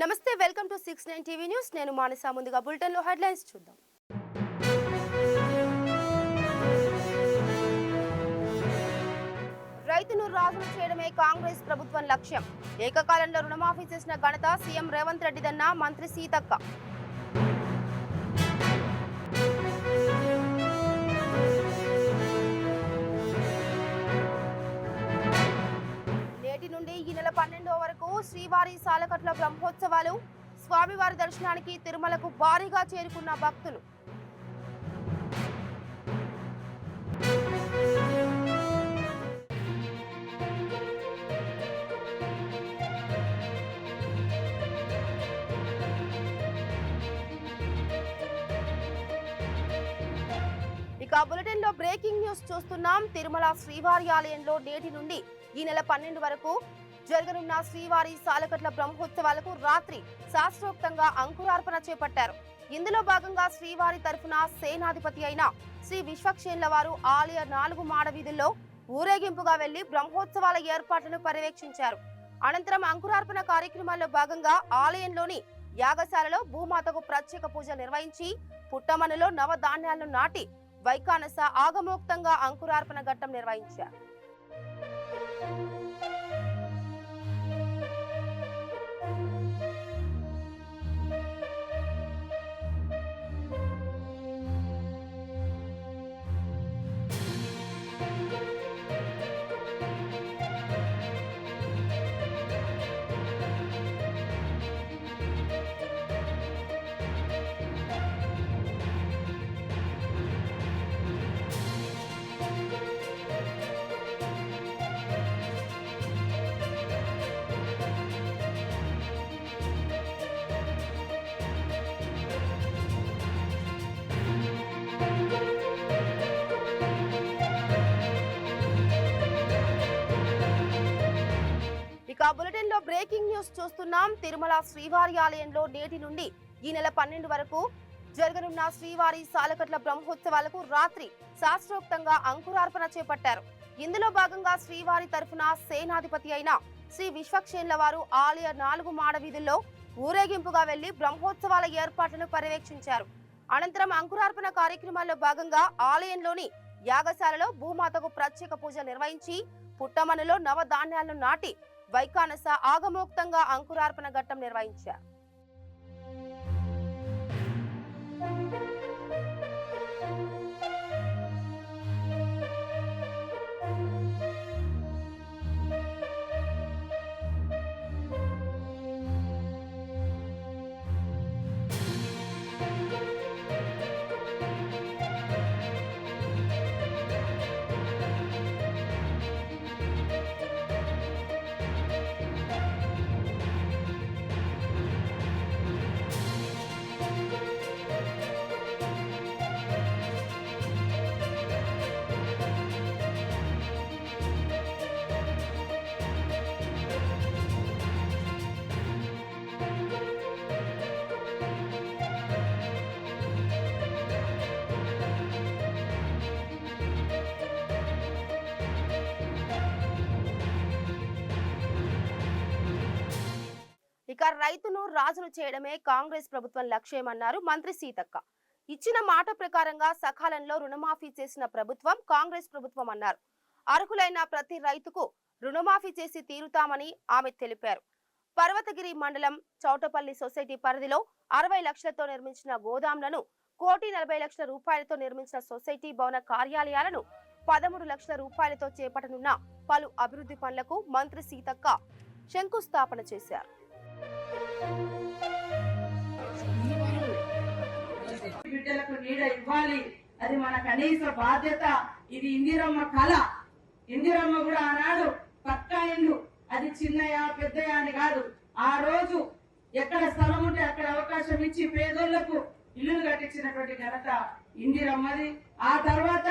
నమస్తే, welcome to 69 TV news. నేను మానస. ముందుగా బులెటిన్ లో హెడ్లైన్స్ చూద్దాం. రైతును రాజును చేయడమే కాంగ్రెస్ ప్రభుత్వం లక్ష్యం. ఏకకాలంలో రుణమాఫీ చేసిన ఘనత సీఎం రేవంత్ రెడ్డిదన్న మంత్రి సీతక్క. నేటి నుండి ఈ నెల 12వ వరకు శ్రీవారి సాలకట్ల బ్రహ్మోత్సవాలు. స్వామివారి దర్శనానికి తిరుమలకు భారీగా చేరుకున్న భక్తులు. ఇక బులెటిన్ లో బ్రేకింగ్ న్యూస్ చూస్తున్నాం. తిరుమల శ్రీవారి ఆలయంలో నేటి నుండి ఈ నెల 12 వరకు జరగనున్న శ్రీవారి సాలకట్ల బ్రహ్మోత్సవాలకు రాత్రి శాస్త్రోక్తంగా అంకురార్పణ చేపట్టారు. ఇందులో భాగంగా శ్రీవారి తరఫున సేనాధిపతి అయిన శ్రీ విశ్వక్షేణుల వారు ఆలయ 4 మాడ వీధుల్లో ఊరేగింపుగా వెళ్లి బ్రహ్మోత్సవాల ఏర్పాట్లను పర్యవేక్షించారు. అనంతరం అంకురార్పణ కార్యక్రమాల్లో భాగంగా ఆలయంలోని యాగశాలలో భూమాతకు ప్రత్యేక పూజ నిర్వహించి పుట్టమనులో నవధాన్యాలను నాటి వైకానస ఆగమోక్తంగా అంకురార్పణ ఘట్టం నిర్వహించారు. ఇక బులెటిన్ లో బ్రేకింగ్ న్యూస్ చూస్తున్నాం. తిరుమల శ్రీవారి ఆలయంలో నేటి నుండి ఈ నెల 12 వరకు జరగనున్న శ్రీవారి సాలకట్ల బ్రహ్మోత్సవాలకు రాత్రి శాస్త్రోక్తంగా అంకురార్పణ చేపట్టారు. ఇందులో భాగంగా శ్రీవారి తరఫున సేనాధిపతి అయిన శ్రీ విశ్వక్షేణుల వారు ఆలయ 4 మాడ వీధుల్లో ఊరేగింపుగా వెళ్లి బ్రహ్మోత్సవాల ఏర్పాట్లను పర్యవేక్షించారు. అనంతరం అంకురార్పణ కార్యక్రమాల్లో భాగంగా ఆలయంలోని యాగశాలలో భూమాతకు ప్రత్యేక పూజ నిర్వహించి పుట్టమనులో నవధాన్యాలను నాటి వైకానస ఆగమోక్తంగా అంకురార్పణ ఘట్టం నిర్వహించారు. ఇక రైతును రాజును చేయడమే కాంగ్రెస్ ప్రభుత్వం లక్ష్యమన్నారు మంత్రి సీతక్క. ఇచ్చిన మాట ప్రకారంగా సకాలంలో రుణమాఫీ చేసిన ప్రభుత్వం కాంగ్రెస్ ప్రభుత్వం అన్నారు. అర్హులైన ప్రతి రైతుకు రుణమాఫీ చేసి తీరుతామని ఆమె తెలిపారు. పర్వతగిరి మండలం చౌటపల్లి సొసైటీ పరిధిలో 60 లక్షలతో నిర్మించిన గోదాంలను, 1,40,00,000 రూపాయలతో నిర్మించిన సొసైటీ భవన కార్యాలయాలను, 13 లక్షల రూపాయలతో చేపట్టనున్న పలు అభివృద్ధి పనులకు మంత్రి సీతక్క శంకుస్థాపన చేశారు. బిడ్డలకు నీడ ఇవ్వాలి, అది మన కనీస బాధ్యత. ఇది ఇందిరమ్మ కళ. ఇందిరమ్మ కూడా ఆనాడు పక్కా ఇల్లు, అది చిన్నయా పెద్దయా అని కాదు. ఆ రోజు ఎక్కడ స్థలం ఉంటే అక్కడ అవకాశం ఇచ్చి పేదోళ్లకు ఇల్లులు కట్టించినటువంటి ఘనత ఇందిరమ్మది. ఆ తర్వాత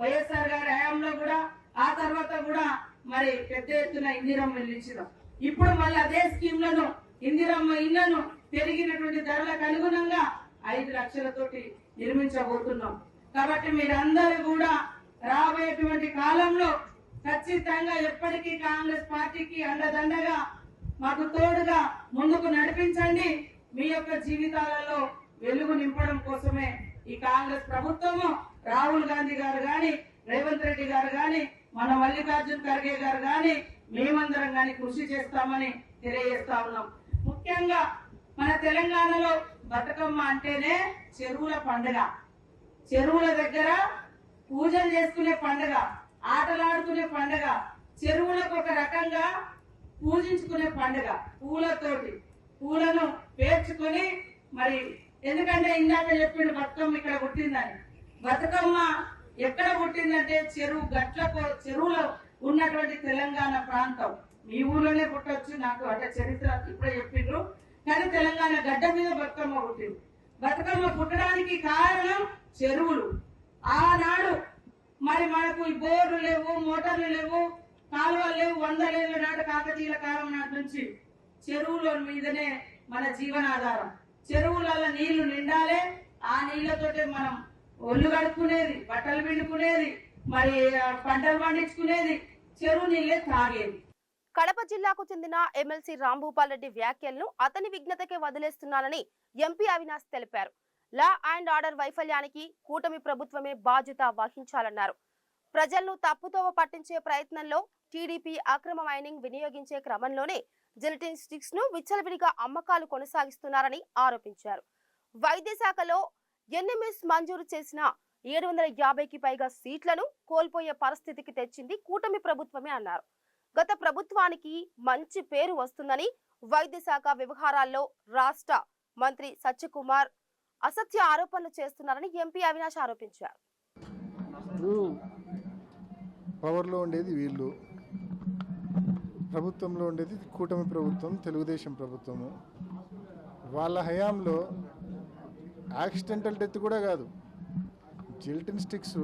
వైఎస్ఆర్ గారి హయాంలో కూడా, ఆ తర్వాత కూడా మరి పెద్ద ఎత్తున ఇందిరమ్మ ఇల్లు ఇచ్చినాం. ఇప్పుడు మళ్ళీ అదే స్కీమ్లను, ఇందిరమ్మ ఇళ్లను పెరిగినటువంటి ధరలకు అనుగుణంగా 5 లక్షలతోటి నిర్మించబోతున్నాం. కాబట్టి మీరందరూ కూడా రాబోయేటువంటి కాలంలో ఖచ్చితంగా ఎప్పటికీ కాంగ్రెస్ పార్టీకి అండదండగా మాకు తోడుగా ముందుకు నడిపించండి. మీ యొక్క జీవితాలలో వెలుగు నింపడం కోసమే ఈ కాంగ్రెస్ ప్రభుత్వము, రాహుల్ గాంధీ గారు గాని, రేవంత్ రెడ్డి గారు గాని, మన మల్లికార్జున్ ఖర్గే గారు గాని, మేమందరం గాని కృషి చేస్తామని తెలియజేస్తా ఉన్నాం. ముఖ్యంగా మన తెలంగాణలో బతుకమ్మ అంటేనే చెరువుల పండుగ. చెరువుల దగ్గర పూజలు చేసుకునే పండుగ, ఆటలాడుకునే పండుగ, చెరువులకు ఒక రకంగా పూజించుకునే పండుగ. పూలతోటి పూలను పేర్చుకొని, మరి ఎందుకంటే ఇందాక చెప్పిండు బతుకమ్మ ఇక్కడ పుట్టిందని. బతుకమ్మ ఎక్కడ పుట్టిందంటే చెరువులో ఉన్నటువంటి తెలంగాణ ప్రాంతం. మీ ఊర్లోనే పుట్టొచ్చు, నాకు అంటే చరిత్ర ఇప్పుడే చెప్పిండ్రు, కానీ తెలంగాణ గడ్డ మీద బతుకమ్మ పుట్టింది. బతుకమ్మ పుట్టడానికి కారణం చెరువులు. ఆనాడు మరి మనకు ఈ బోర్లు లేవు, మోటార్లు లేవు, కాలువలు లేవు. 100 ఏళ్ల నాటి కాకతీయుల కాలం నాటి నుంచి చెరువుల మీదనే మన జీవనాధారం. చెరువులలో నీళ్లు నిండాలే, ఆ నీళ్లతోటే మనం ఒళ్ళు కడుక్కునేది, బట్టలు పిండుకునేది, మరి పంటలు పండించుకునేది, చెరువు నీళ్ళే తాగేది. కడప జిల్లాకు చెందిన ఎమ్మెల్సీ రాంభూపాల్ రెడ్డి వ్యాఖ్యలను అతని విజ్ఞతకే వదిలేస్తున్నానని ఎంపీ అవినాష్ తెలిపారు. లా అండ్ ఆర్డర్ వైఫల్యానికి కూటమి ప్రభుత్వమే బాధ్యత వహించాలన్నారు. ప్రజలను తప్పుతోవ పట్టించే ప్రయత్నంలో టీడీపీ అక్రమ మైనింగ్ వినియోగించే క్రమంలోనే జెలటిన్ స్టిక్స్ ను విచ్చలవిడిగా అమ్మకాలు కొనసాగిస్తున్నారని ఆరోపించారు. వైద్య శాఖలో ఎన్ఎంఎస్ మంజూరు చేసిన 750కి పైగా సీట్లను కోల్పోయే పరిస్థితికి తెచ్చింది కూటమి ప్రభుత్వమే అన్నారు. గత ప్రభుత్వానికి మంచి పేరు వస్తుందని, వైద్య శాఖ వ్యవహారాల్లో రాష్ట్ర మంత్రి సత్యకుమార్ అసత్య ఆరోపణలు చేస్తున్నారని ఎంపీ అవినాష్ ఆరోపించారు. పవర్లో ఉండేది వీళ్ళు, ప్రభుత్వంలో ఉండేది కూటమి ప్రభుత్వం, తెలుగుదేశం ప్రభుత్వము. వాళ్ళ హయాంలో యాక్సిడెంటల్ డెత్ కూడా కాదు, జెలటిన్ స్టిక్స్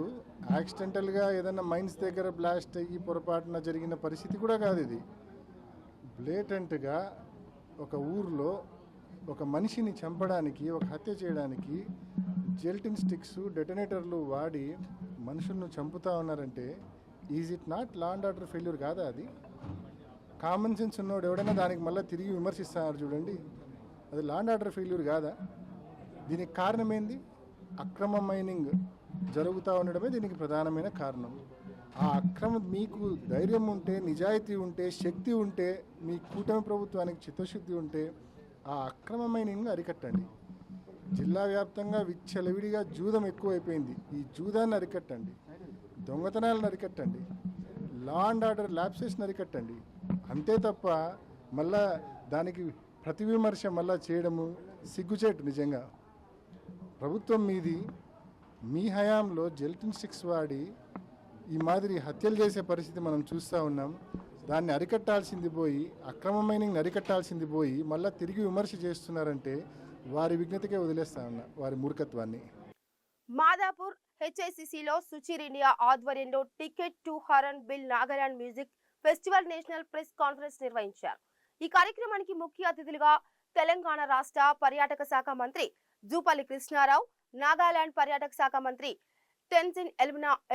యాక్సిడెంటల్గా ఏదైనా మైన్స్ దగ్గర బ్లాస్ట్ అయ్యి పొరపాటున జరిగిన పరిస్థితి కూడా కాదు. ఇది బ్లేటెంట్గా ఒక ఊర్లో ఒక మనిషిని చంపడానికి, ఒక హత్య చేయడానికి జెలటిన్ స్టిక్స్, డెటనేటర్లు వాడి మనుషులను చంపుతా ఉన్నారంటే is it not law and order failure కాదా? అది కామన్ సెన్స్ ఉన్నవాడు ఎవడైనా దానికి మళ్ళీ తిరిగి విమర్శిస్తున్నారు చూడండి, అది లా అండ్ ఆర్డర్ ఫెయిల్యూర్ కాదా? దీనికి కారణం ఏంది? అక్రమ మైనింగ్ జరుగుతూ ఉండడమే దీనికి ప్రధానమైన కారణం. ఆ అక్రమం, మీకు ధైర్యం ఉంటే, నిజాయితీ ఉంటే, శక్తి ఉంటే, మీ కూటమి ప్రభుత్వానికి చిత్తశుద్ధి ఉంటే ఆ అక్రమ మైనింగ్ అరికట్టండి. జిల్లా వ్యాప్తంగా విచ్చలవిడిగా జూదం ఎక్కువైపోయింది. ఈ జూదాన్ని అరికట్టండి, దొంగతనాలను అరికట్టండి, లా అండ్ ఆర్డర్ ల్యాప్సెస్ని అరికట్టండి. అంతే తప్ప మళ్ళా దానికి ప్రతి విమర్శ మళ్ళా చేయడము సిగ్గుచేటు. నిజంగా ప్రభుత్వం మీది, మీ హయాంలో జెలటిన్ స్టిక్స్ వాడి ఈ మాదిరి హత్యలు చేసే పరిస్థితి మనం చూస్తూ ఉన్నాం. దాన్ని అరికట్టాల్సింది పోయి, అక్రమ మైనింగ్ అరికట్టాల్సింది పోయి మళ్ళీ తిరిగి విమర్శ చేస్తున్నారంటే వారి విజ్ఞతకే వదిలేస్తా ఉన్నా, వారి మూర్ఖత్వాన్ని. మాదాపూర్ హెచ్ఐసిసిలో సుచీర్ ఇండియా ఆధ్వర్యంలో ticket to horn bill Nagaland music festival national press conference నిర్వహించారు. ఈ కార్యక్రమానికి ముఖ్య అతిథులుగా తెలంగాణ రాష్ట్ర పర్యాటక శాఖ మంత్రి జూపల్లి కృష్ణారావు, నాగాలాండ్ పర్యాటక శాఖ మంత్రి టెన్జిన్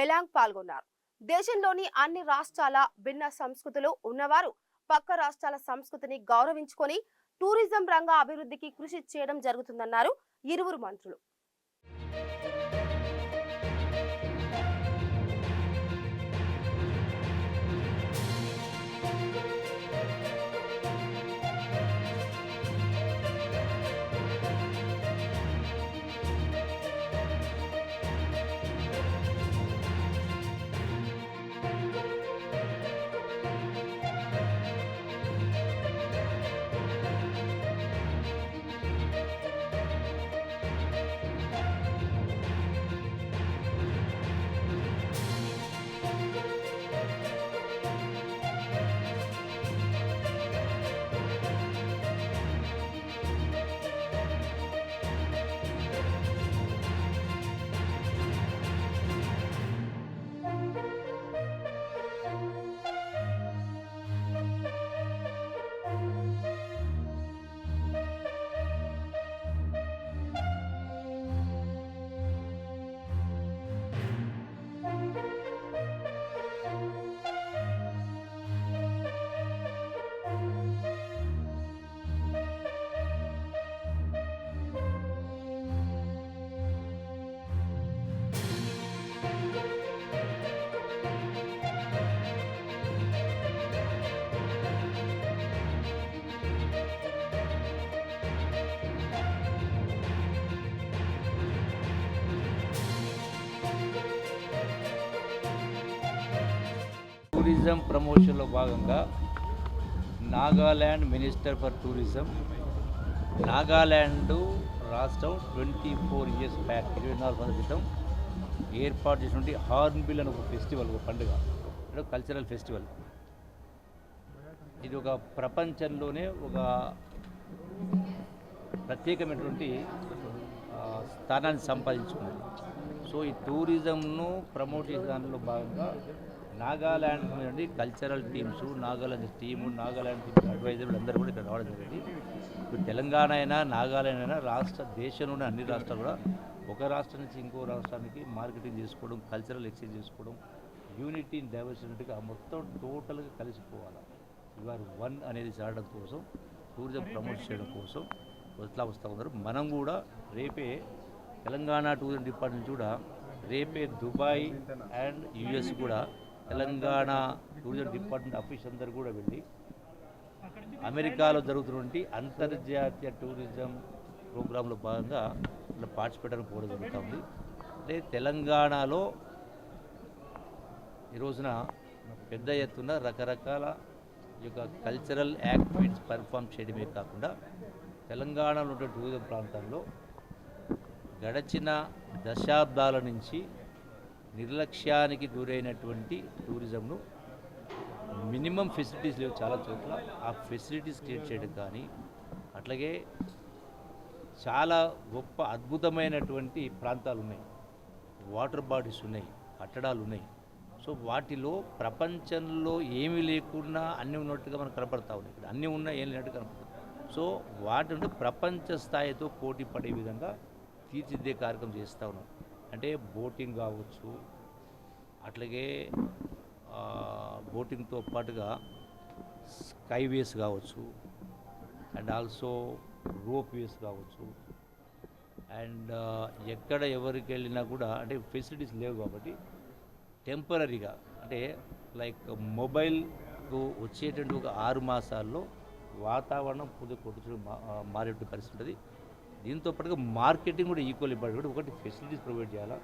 ఎలాంగ్ పాల్గొన్నారు. దేశంలోని అన్ని రాష్ట్రాల భిన్న సంస్కృతులు ఉన్నవారు పక్క రాష్ట్రాల సంస్కృతిని గౌరవించుకొని టూరిజం రంగ అభివృద్ధికి కృషి చేయడం జరుగుతుందన్నారు ఇరువురు మంత్రులు. టూరిజం ప్రమోషన్లో భాగంగా Nagaland minister for tourism Nagaland రాష్ట్రం 24 ఇయర్స్ బ్యాక్ 24 సంవత్సరాల క్రితం ఏర్పాటు చేసినటువంటి హార్న్బిల్ అని ఒక ఫెస్టివల్, ఒక పండుగ, అంటే కల్చరల్ ఫెస్టివల్. ఇది ఒక ప్రపంచంలోనే ఒక ప్రత్యేకమైనటువంటి స్థానాన్ని సంపాదించుకున్నది. సో ఈ టూరిజంను ప్రమోట్ చేసే దానిలో భాగంగా నాగాల్యాండ్ నుండి cultural teams, Nagaland team, Nagaland team అడ్వైజర్లు అందరూ కూడా ఇక్కడ రావడం జరిగింది. ఇప్పుడు తెలంగాణ అయినా నాగాల్యాండ్ అయినా దేశంలోని అన్ని రాష్ట్రాలు కూడా ఒక రాష్ట్రం నుంచి ఇంకో రాష్ట్రానికి మార్కెటింగ్ చేసుకోవడం, కల్చరల్ ఎక్స్చేంజ్ చేసుకోవడం, యూనిటీ డైవర్సిటీగా మొత్తం టోటల్గా కలిసిపోవాలి. ఇవాళ వన్ అనేది చాటడం కోసం, టూరిజం ప్రమోట్ చేయడం కోసం వస్తూ ఉన్నారు. మనం కూడా రేపే తెలంగాణ టూరిజం డిపార్ట్మెంట్ కూడా రేపే దుబాయ్ అండ్ యుఎస్ కూడా తెలంగాణ టూరిజం డిపార్ట్మెంట్ ఆఫీస్ అందరూ కూడా వెళ్ళి అమెరికాలో జరుగుతున్నటువంటి అంతర్జాతీయ టూరిజం ప్రోగ్రాంలో భాగంగా ఇలా పార్టిసిపేట్ అని కూడా జరుగుతుంది. అంటే తెలంగాణలో ఈ రోజున పెద్ద ఎత్తున రకరకాల ఈ యొక్క కల్చరల్ యాక్టివిటీస్ పర్ఫామ్ చేయడమే కాకుండా తెలంగాణలో ఉన్న టూరిజం ప్రాంతాల్లో గడిచిన దశాబ్దాల నుంచి నిర్లక్ష్యానికి గురైనటువంటి టూరిజంను మినిమం ఫెసిలిటీస్ లేవు చాలా చోట్ల, ఆ ఫెసిలిటీస్ క్రియేట్ చేయడం కానీ, అట్లాగే చాలా గొప్ప అద్భుతమైనటువంటి ప్రాంతాలు ఉన్నాయి, వాటర్ బాడీస్ ఉన్నాయి, కట్టడాలు ఉన్నాయి. సో వాటిలో ప్రపంచంలో ఏమీ లేకుండా అన్నీ ఉన్నట్టుగా మనకు కనపడతా ఉన్నాయి. ఇక్కడ అన్నీ ఉన్నా ఏం లేనట్టు కనపడుతుంది. సో వాటి నుండి ప్రపంచ స్థాయితో పోటీ పడే విధంగా తీర్చిదిద్దే కార్యక్రమం చేస్తూ ఉన్నాం. అంటే బోటింగ్ కావచ్చు, అట్లాగే బోటింగ్తో పాటుగా స్కైవేస్ కావచ్చు, అండ్ ఆల్సో రోప్ వేస్ కావచ్చు, అండ్ ఎక్కడ ఎవరికి వెళ్ళినా కూడా అంటే ఫెసిలిటీస్ లేవు కాబట్టి టెంపరీగా అంటే లైక్ మొబైల్కు వచ్చేటువంటి ఒక 6 మాసాల్లో వాతావరణం కొట్టుచు మారేటువంటి పరిస్థితి ఉంటుంది. దీంతో పాటుగా మార్కెటింగ్ కూడా ఈక్వల్ ఇంపార్టెంట్. ఒకటి ఫెసిలిటీస్ ప్రొవైడ్ చేయాలా,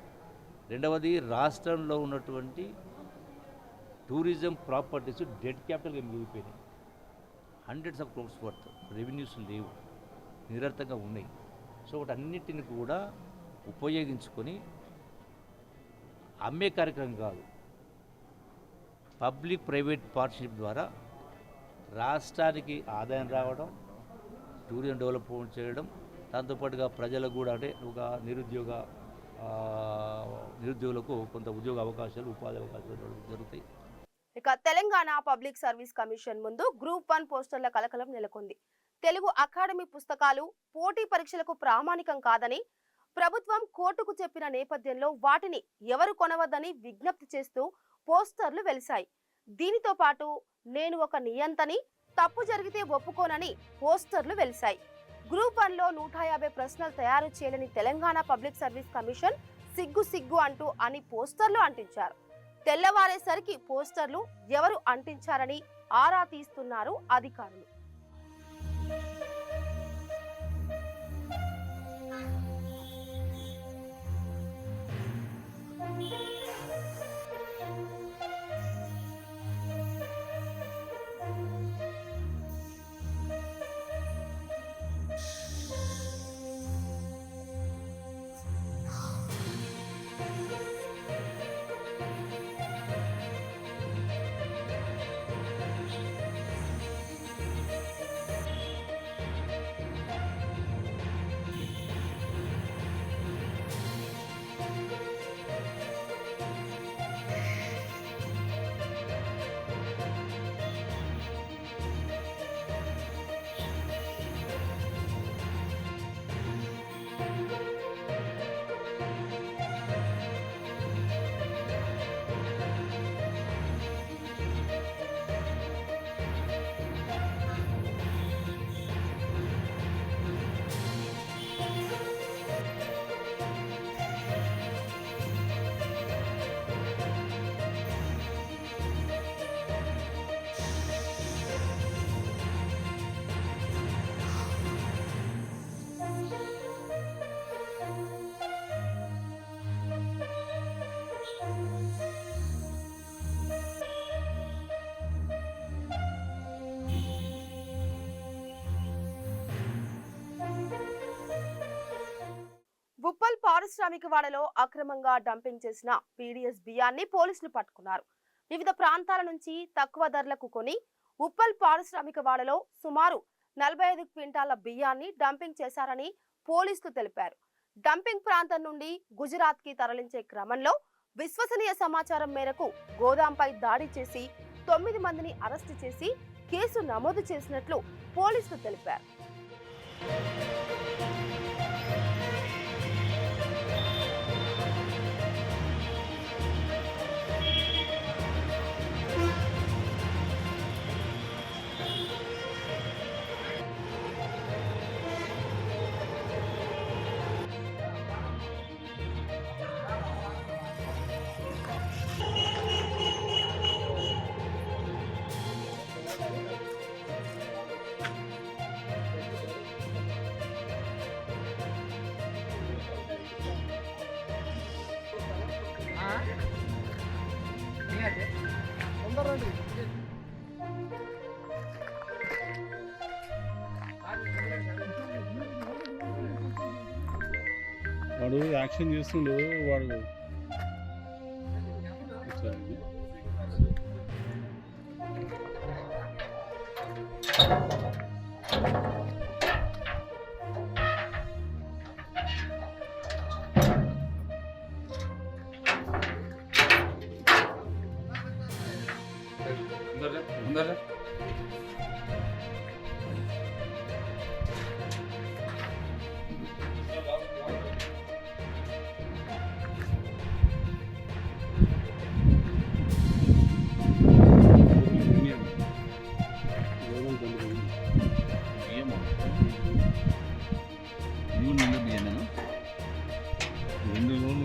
రెండవది రాష్ట్రంలో ఉన్నటువంటి టూరిజం ప్రాపర్టీస్ డెడ్ క్యాపిటల్గా మిగిలిపోయినాయి. Hundreds of crores worth revenues లేవు, నిరర్థంగా ఉన్నాయి. సో వాటన్నిటిని కూడా ఉపయోగించుకొని అమ్మే కార్యక్రమం కాదు, పబ్లిక్ ప్రైవేట్ పార్ట్నర్షిప్ ద్వారా రాష్ట్రానికి ఆదాయం రావడం, టూరిజం డెవలప్మెంట్ చేయడం, దాంతోపాటుగా ప్రజలకు కూడా అంటే ఒక నిరుద్యోగులకు కొంత ఉద్యోగ అవకాశాలు, ఉపాధి అవకాశాలు జరుగుతాయి. ఇక తెలంగాణ పబ్లిక్ సర్వీస్ కమిషన్ ముందు గ్రూప్ 1 పోస్టర్ల కలకలం నెలకొంది. తెలుగు అకాడమీ పుస్తకాలు పోటీ పరీక్షలకు ప్రామాణికం కాదని ప్రభుత్వం కోర్టుకు చెప్పిన నేపథ్యంలో వాటిని ఎవరు కొనవద్దని విజ్ఞప్తి చేస్తూ పోస్టర్లు వెలిశాయి. దీనితో పాటు నేను ఒక నియంతని, తప్పు జరిగితే ఒప్పుకోనని పోస్టర్లు వెలిశాయి. గ్రూప్ 1లో 150 ప్రశ్నలు తయారు చేయాలని తెలంగాణ పబ్లిక్ సర్వీస్ కమిషన్ సిగ్గు అంటూ అని పోస్టర్లు అంటించారు. తెల్లవారేసరికి పోస్టర్లు ఎవరు అంటించారని ఆరా తీస్తున్నారు అధికారులు. పారిశ్రామిక వాడలో అక్రమంగా డంపింగ్ చేసిన పీడీఎస్ బియ్యాన్ని పోలీసులు పట్టుకున్నారు. వివిధ ప్రాంతాల నుంచి తక్కువ ధరలకు కొని ఉప్పల్ పారిశ్రామిక వాడలో సుమారు 45 క్వింటాల బియ్యాన్ని డంపింగ్ చేశారని పోలీసులు తెలిపారు. డంపింగ్ ప్రాంతం నుండి గుజరాత్ కి తరలించే క్రమంలో విశ్వసనీయ సమాచారం మేరకు గోదాంపై దాడి చేసి 9 మందిని అరెస్టు చేసి కేసు నమోదు చేసినట్లు పోలీసులు తెలిపారు. వాడు యాక్షన్ చేస్తుండు వాడు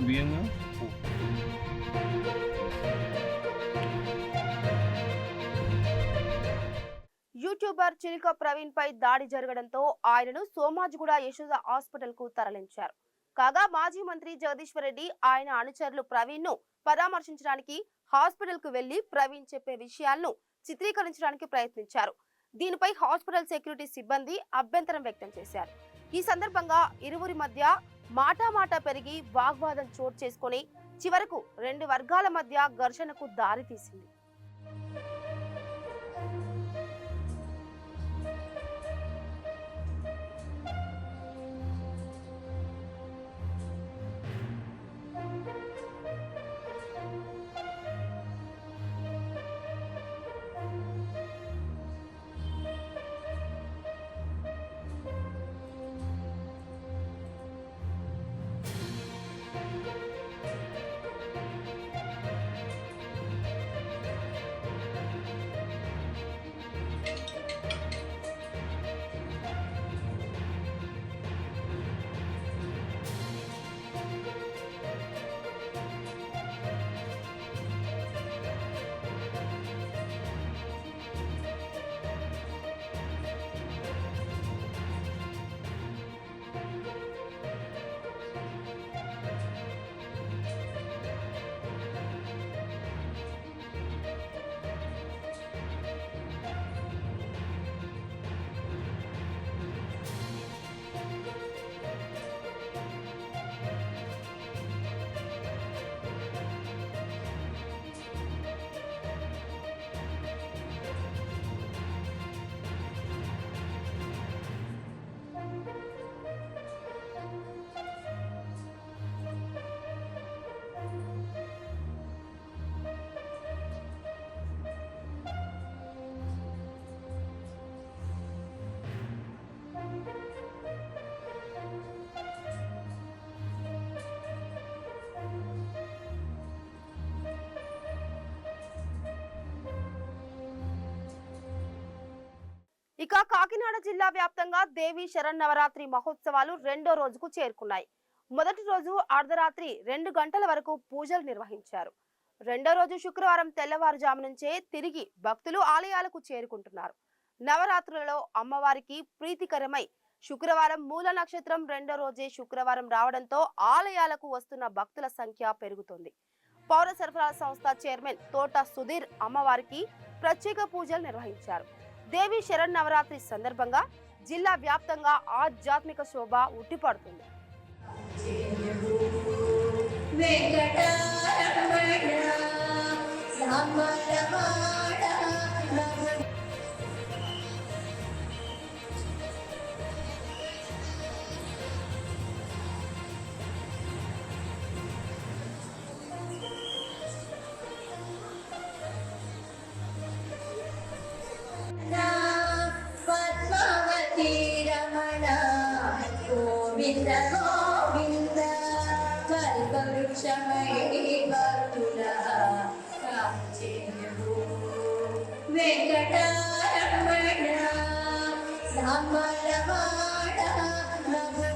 బియ్యంగా యూట్యూబర్ చిలుక ప్రవీణ్ పై దాడి జరగడంతో ఆయనను సోమాజిగూడ యశోద హాస్పిటల్ కు తరలించారు. కాగా మాజీ మంత్రి జగదీశ్వర్ రెడ్డి ఆయన అనుచరులు ప్రవీణ్ ను పరామర్శించడానికి హాస్పిటల్ కు వెళ్లి ప్రవీణ్ చెప్పే విషయాలను చిత్రీకరించడానికి ప్రయత్నించారు. దీనిపై హాస్పిటల్ సెక్యూరిటీ సిబ్బంది అభ్యంతరం వ్యక్తం చేశారు. ఈ సందర్భంగా ఇరువురి మధ్య మాటామాట పెరిగి వాగ్వాదం చోటు చేసుకుని చివరకు 2 వర్గాల మధ్య ఘర్షణకు దారి తీసింది. ఇక కాకినాడ జిల్లా వ్యాప్తంగా దేవి శరన్నవరాత్రి మహోత్సవాలు రెండో రోజుకు చేరుకున్నాయి. మొదటి రోజు అర్ధరాత్రి 2 గంటల వరకు పూజలు నిర్వహించారు. రెండో రోజు శుక్రవారం తెల్లవారుజాము నుంచే తిరిగి భక్తులు ఆలయాలకు చేరుకుంటున్నారు. నవరాత్రులలో అమ్మవారికి ప్రీతికరమై శుక్రవారం మూల నక్షత్రం రెండో రోజే శుక్రవారం రావడంతో ఆలయాలకు వస్తున్న భక్తుల సంఖ్య పెరుగుతోంది. పౌర సరఫరాల సంస్థ చైర్మన్ తోట సుధీర్ అమ్మవారికి ప్రత్యేక పూజలు నిర్వహించారు. దేవి శరన్నవరాత్రి సందర్భంగా జిల్లా వ్యాప్తంగా ఆధ్యాత్మిక శోభ ఉట్టిపడుతుంది. పద్మావతి రమణ గోవింద గోవింద కల్పవృక్షమై భక్తుల కాంచేయు వెంకటరమణ రామరవాడ రఘు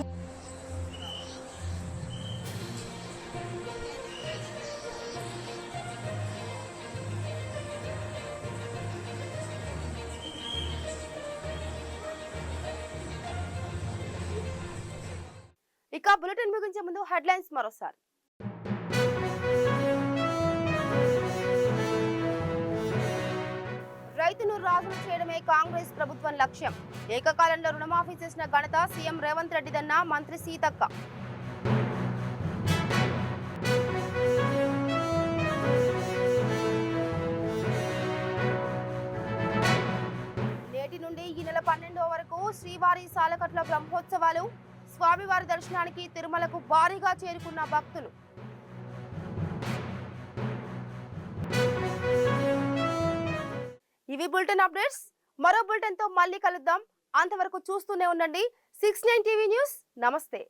ఇక బులెటిన్ ముగించే ముందు హెడ్లైన్స్ మరోసారి. రైతును రాజును చేయడమే కాంగ్రెస్ ప్రభుత్వం లక్ష్యం. ఏకకాలంలో రుణమాఫీ చేసిన ఘనత సీఎం రేవంత్ రెడ్డిదన్న మంత్రి సీతక్క. నేటి నుండి ఈ నెల 12వ వరకు శ్రీవారి సాలకట్ల బ్రహ్మోత్సవాలు. స్వామివారి దర్శనానికి తిరుమలకు భారీగా చేరుకున్న భక్తులు. ఇవి బులెటిన్ అప్డేట్స్. మరో బులెటిన్ తో మళ్ళీ కలుద్దాం. అంతవరకు చూస్తూనే ఉండండి 69 టీవీ న్యూస్. నమస్తే.